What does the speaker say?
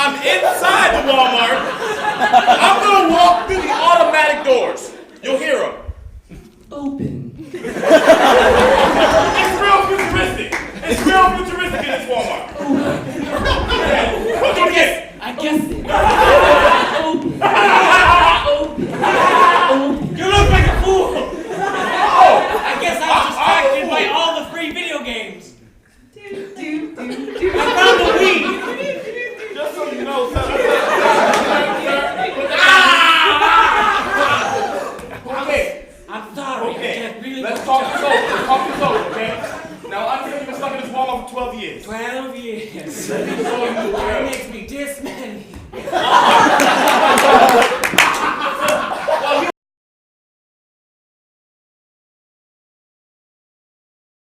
I'm inside the Walmart. I'm gonna walk through the automatic doors. You'll hear them. Open. It's real futuristic. It's real futuristic in this Walmart. Do it again. I guessed it. Open. You look like a fool. Oh, I guess I was distracted by all the free video games. I found the weed. just so you know, sir. Okay. I'm sorry. I Okay. just really Let's want talk to this over. Let's talk this over, okay? Now, understand you've been stuck in this Walmart for 12 years. 12 years. So